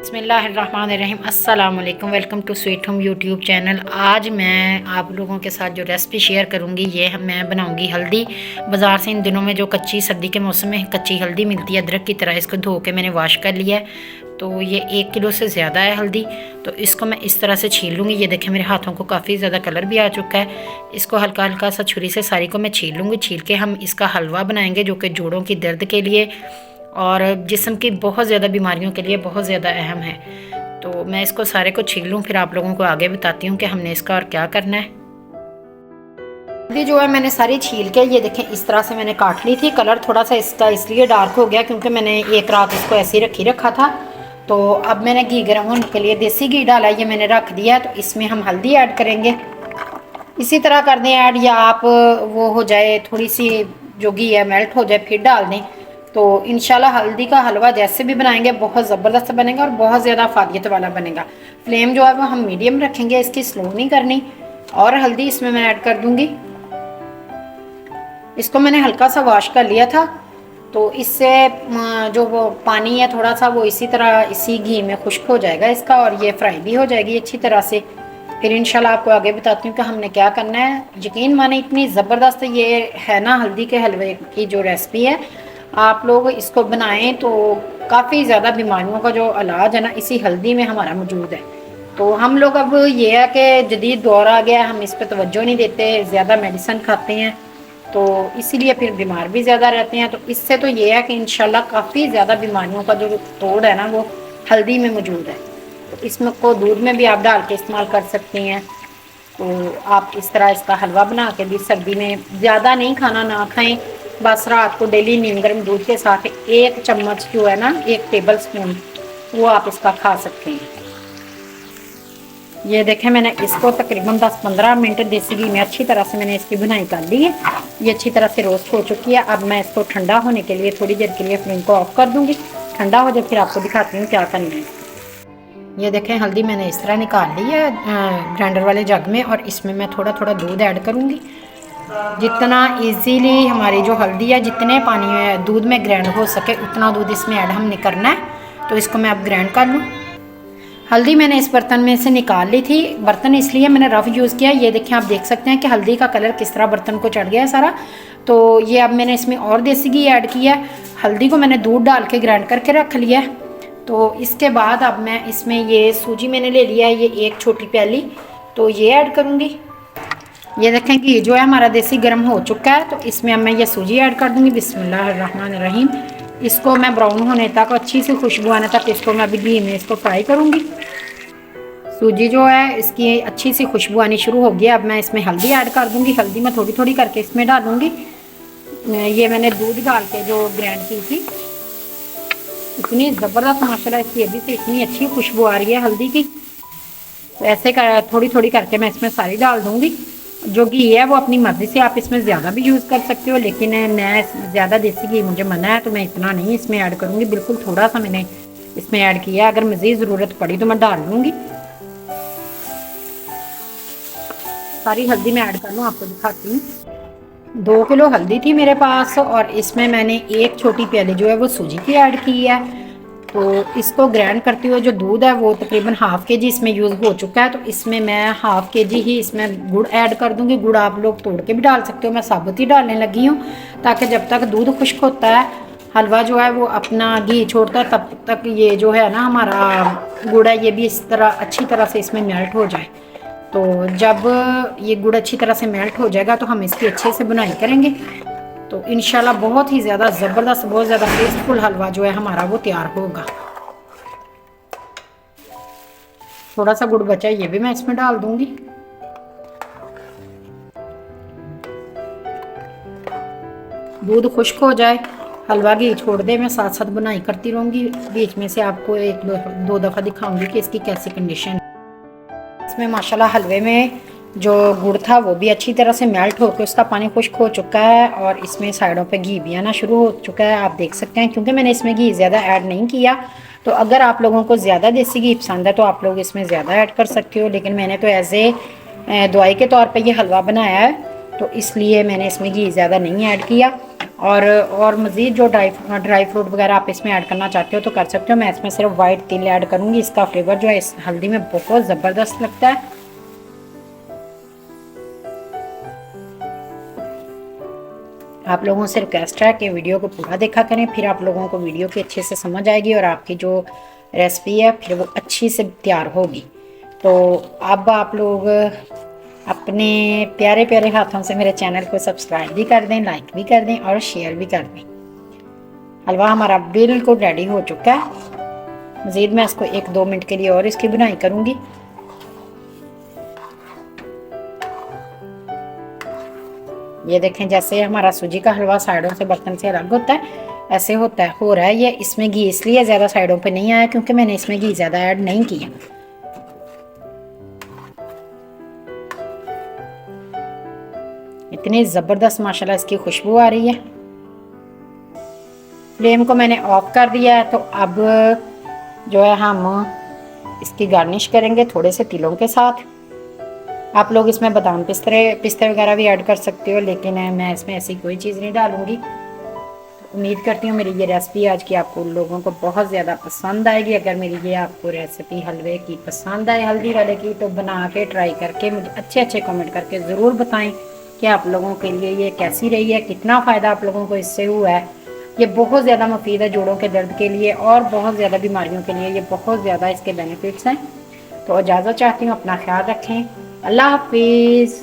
बिस्मिल्लाहिर्रहमानिर्रहीम अस्सलाम वालेकुम। Welcome to sweet home YouTube channel. आज मैं आप लोगों के साथ जो रेसिपी शेयर करूंगी ये मैं बनाऊंगी हल्दी। बाज़ार से इन दिनों में जो कच्ची सर्दी के मौसम में कच्ची हल्दी मिलती है अदरक की तरह, इसको धो के मैंने वॉश कर लिया है। तो ये 1 किलो से ज़्यादा है हल्दी। तो इसको मैं इस तरह से छील लूँगी। ये देखें मेरे हाथों को काफ़ी ज़्यादा कलर भी आ चुका है। इसको हल्का हल्का सा छुरी से सारी को मैं छील लूँगी। छील के हम इसका हलवा बनाएंगे जो कि जोड़ों की दर्द के लिए और जिस्म की बहुत ज़्यादा बीमारियों के लिए बहुत ज़्यादा अहम है। तो मैं इसको सारे को छील लूँ, फिर आप लोगों को आगे बताती हूँ कि हमने इसका और क्या करना है। हल्दी जो है मैंने सारी छील के ये देखें इस तरह से मैंने काट ली थी। कलर थोड़ा सा इसका इसलिए डार्क हो गया क्योंकि मैंने एक रात इसको ऐसे ही रखा था। तो अब मैंने घी गर्म होने के लिए देसी घी डाला, ये मैंने रख दिया। तो इसमें हम हल्दी ऐड करेंगे। इसी तरह कर दें ऐड, या आप वो हो जाए थोड़ी सी जो घी है मेल्ट हो जाए फिर डाल दें। तो इंशाल्लाह हल्दी का हलवा जैसे भी बनाएंगे बहुत ज़बरदस्त बनेगा और बहुत ज़्यादा अफादियत वाला बनेगा। फ्लेम जो है वो हम मीडियम रखेंगे, इसकी स्लो नहीं करनी। और हल्दी इसमें मैं ऐड कर दूंगी। इसको मैंने हल्का सा वॉश कर लिया था। तो इससे जो वो पानी है थोड़ा सा वो इसी तरह इसी घी में खुश्क हो जाएगा इसका, और ये फ्राई भी हो जाएगी अच्छी तरह से। फिर इंशाल्लाह आपको आगे बताती हूँ कि हमने क्या करना है। यकीन माने इतनी ज़बरदस्त ये है ना हल्दी के हलवे की जो रेसिपी है, आप लोग इसको बनाएं तो काफ़ी ज़्यादा बीमारियों का जो इलाज है ना इसी हल्दी में हमारा मौजूद है। तो हम लोग अब ये है कि जदीद दौर आ गया, हम इस पर तवज्जो नहीं देते, ज़्यादा मेडिसिन खाते हैं, तो इसीलिए फिर बीमार भी ज़्यादा रहते हैं। तो इससे तो ये है कि इंशाल्लाह काफ़ी ज़्यादा बीमारियों का जो तोड़ है ना वो हल्दी में मौजूद है। तो इसमें को दूध में भी आप डाल के इस्तेमाल कर सकती हैं। तो आप इस तरह इसका हलवा बना के भी सर्दी में ज़्यादा नहीं खाना ना खाएं, बस रात को डेली नीम गर्म दूध के साथ 1 चम्मच जो है ना 1 टेबल स्पून वो आप इसका खा सकते हैं। ये देखें मैंने इसको तकरीबन 10-15 मिनट देसी घी में अच्छी तरह से मैंने इसकी बुनाई कर ली है। ये अच्छी तरह से रोस्ट हो चुकी है। अब मैं इसको ठंडा होने के लिए थोड़ी देर के लिए फ्लेम को ऑफ कर दूंगी। ठंडा हो जाए फिर आपको दिखाती हूँ क्या करना है। ये देखें हल्दी मैंने इस तरह निकाल ली है ग्राइंडर वाले जग में, और इसमें मैं थोड़ा थोड़ा दूध ऐड करूँगी। जितना इजीली हमारी जो हल्दी है जितने पानी में दूध में ग्राइंड हो सके उतना दूध इसमें ऐड हमने करना है। तो इसको मैं अब ग्राइंड कर लूँ। हल्दी मैंने इस बर्तन में से निकाल ली थी। बर्तन इसलिए मैंने रफ यूज़ किया, ये देखिए आप देख सकते हैं कि हल्दी का कलर किस तरह बर्तन को चढ़ गया है सारा। तो ये अब मैंने इसमें और देसी घी ऐड किया है। हल्दी को मैंने दूध डाल के ग्राइंड करके रख लिया है। तो इसके बाद अब मैं इसमें ये सूजी मैंने ले लिया है, ये 1 छोटी प्याली, तो ये ऐड करूँगी। ये देखें कि जो है हमारा देसी गर्म हो चुका है। तो इसमें अब मैं ये सूजी ऐड कर दूँगी। बिस्मिल्लाहिर्रहमानिर्रहीम। इसको मैं ब्राउन होने तक, अच्छी सी खुशबू आने तक इसको मैं अभी घी में इसको फ्राई करूँगी। सूजी जो है इसकी अच्छी सी खुशबू आनी शुरू हो गई। अब मैं इसमें हल्दी ऐड कर दूँगी। हल्दी मैं थोड़ी थोड़ी करके इसमें डालूँगी। ये मैंने दूध डाल के जो ग्राइंड की थी, इतनी ज़बरदस्त माशाल्लाह इसकी अभी से इतनी अच्छी खुशबू आ रही है हल्दी की। तो ऐसे कर थोड़ी थोड़ी करके मैं इसमें सारी डाल दूँगी। जो घी है वो अपनी मर्ज़ी से आप इसमें ज़्यादा भी यूज़ कर सकते हो, लेकिन मैं ज़्यादा देसी घी मुझे मना है तो मैं इतना नहीं इसमें ऐड करूँगी। बिल्कुल थोड़ा सा मैंने इसमें ऐड किया, अगर मज़ीद ज़रूरत पड़ी तो मैं डाल लूँगी। सारी हल्दी मैं ऐड कर लूँ, आपको दिखाती हूँ। 2 किलो हल्दी थी मेरे पास और इसमें मैंने 1 छोटी प्याली जो है वो सूजी की ऐड की है। तो इसको ग्राइंड करते हुए जो दूध है वो तकरीबन ½ kg इसमें यूज़ हो चुका है। तो इसमें मैं ½ kg ही इसमें गुड़ ऐड कर दूंगी। गुड़ आप लोग तोड़ के भी डाल सकते हो, मैं साबुत ही डालने लगी हूँ ताकि जब तक दूध खुश्क होता है हलवा जो है वो अपना घी छोड़ता है तब तक ये जो है ना हमारा गुड़ है ये भी इस तरह अच्छी तरह से इसमें मेल्ट हो जाए। तो जब ये गुड़ अच्छी तरह से मेल्ट हो जाएगा तो हम इसकी अच्छे से बुनाई करेंगे। तो इंशाल्लाह बहुत ही ज़्यादा ज़बरदस्त, बहुत ज़्यादा टेस्टफुल हलवा जो है हमारा वो तैयार होगा। थोड़ा सा गुड़ बचा है ये भी मैं इसमें डाल दूंगी। दूध खुश्क हो जाए, हलवा घी छोड़ दे, मैं साथ साथ बुनाई करती रहूँगी। बीच में से आपको 1-2 दफ़ा दिखाऊंगी कि इसकी कैसी कंडीशन। इसमें माशाल्लाह हलवे में जो गुड़ था वो भी अच्छी तरह से मेल्ट होकर उसका पानी खुश्क हो चुका है और इसमें साइडों पे घी भी आना शुरू हो चुका है, आप देख सकते हैं। क्योंकि मैंने इसमें घी ज़्यादा ऐड नहीं किया, तो अगर आप लोगों को ज़्यादा देसी घी पसंद है तो आप लोग इसमें ज़्यादा ऐड कर सकते हो, लेकिन मैंने तो एज ए दवाई के तौर पर ये हलवा बनाया है तो इसलिए मैंने इसमें घी ज़्यादा नहीं ऐड किया। और मज़ीद जो ड्राई फ्रूट वगैरह आप इसमें ऐड करना चाहते हो तो कर सकते हो। मैं इसमें सिर्फ वाइट तिल ऐड करूँगी। इसका फ्लेवर जो है इस हल्दी में बहुत ज़बरदस्त लगता है। आप लोगों से रिक्वेस्ट है कि वीडियो को पूरा देखा करें, फिर आप लोगों को वीडियो की अच्छे से समझ आएगी और आपकी जो रेसिपी है फिर वो अच्छी से तैयार होगी। तो अब आप लोग अपने प्यारे प्यारे हाथों से मेरे चैनल को सब्सक्राइब भी कर दें, लाइक भी कर दें और शेयर भी कर दें। हलवा हमारा बिल्कुल रेडी हो चुका है। मज़ीद मैं इसको 1-2 मिनट के लिए और इसकी बुनाई करूँगी। ये देखें, जैसे हमारा सूजी का हलवा साइडों से बर्तन से अलग होता है ऐसे होता है, हो रहा है ये। इसमें घी इसलिए ज़्यादा साइडों पे नहीं आया क्योंकि मैंने इसमें घी ज़्यादा ऐड नहीं किया। इतनी ज़बरदस्त माशाल्लाह इसकी खुशबू आ रही है। फ्लेम को मैंने ऑफ कर दिया है। तो अब जो है हम इसकी गार्निश करेंगे थोड़े से तिलों के साथ। आप लोग इसमें बादाम पिस्ते वगैरह भी ऐड कर सकते हो, लेकिन मैं इसमें ऐसी कोई चीज़ नहीं डालूंगी। तो उम्मीद करती हूँ मेरी ये रेसिपी आज की आपको लोगों को बहुत ज़्यादा पसंद आएगी। अगर मेरी ये आपको रेसिपी हलवे की पसंद आए, हल्दी वाले की, तो बना के ट्राई करके मुझे अच्छे अच्छे कमेंट करके ज़रूर बताएं कि आप लोगों के लिए ये कैसी रही है, कितना फ़ायदा आप लोगों को इससे हुआ है। ये बहुत ज़्यादा मुफीद है जोड़ों के दर्द के लिए और बहुत ज़्यादा बीमारियों के लिए। ये बहुत ज़्यादा इसके बेनिफिट्स हैं। तो इजाज़त चाहती हूँ, अपना ख्याल रखें। अल्लाह हाफिज़।